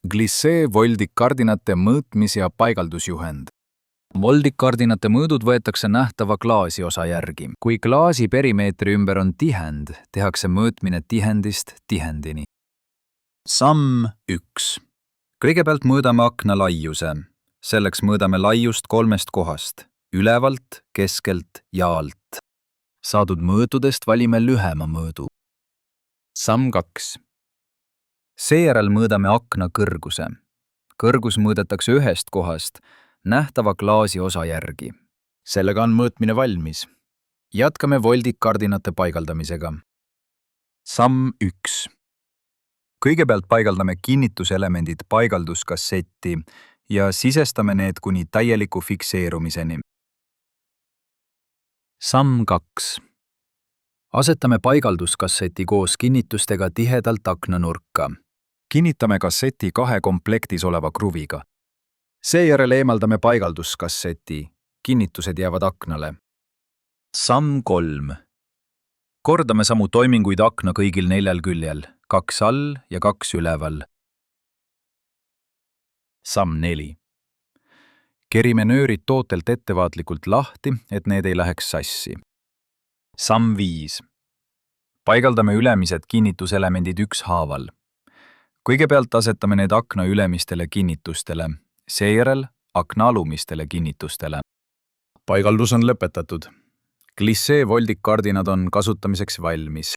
Glissee voldikardinate mõõtmis- ja paigaldusjuhend. Voldikardinate mõõdud võetakse nähtava klaasiosa järgi. Kui klaasi perimeetri ümber on tihend, tehakse mõõtmine tihendist tihendini. Samm 1. Kõigepealt mõõdame akna laiuse. Selleks mõõdame laiust 3 kohast: ülevalt, keskelt ja alt. Saadud mõõtudest valime lühema mõõdu. Samm 2. Seejärel mõõdame akna kõrguse. Kõrgus mõõdetakse 1 kohast nähtava klaasi osa järgi. Sellega on mõõtmine valmis. Jätkame voldikardinate paigaldamisega. Samm 1. Kõigepealt paigaldame kinnituselemendid paigalduskassetti ja sisestame need kuni täieliku fikseerumiseni. Samm 2. Asetame paigalduskasseti koos kinnitustega tihedalt aknanurka. Kinnitame kasseti 2 komplektis oleva kruviga. Seejärel eemaldame paigalduskasseti. Kinnitused jäävad aknale. Samm 3. Kordame samu toiminguid akna kõigil 4 küljel, 2 all ja 2 üleval. Samm 4. Kerime nöörid tootelt ettevaatlikult lahti, et need ei läheks sassi. Samm 5. Paigaldame ülemised kinnituselemendid ükshaaval. Kõigepealt asetame need akna ülemistele kinnitustele, seejärel akna alumistele kinnitustele. Paigaldus on lõpetatud. Glissee voldikardinad on kasutamiseks valmis.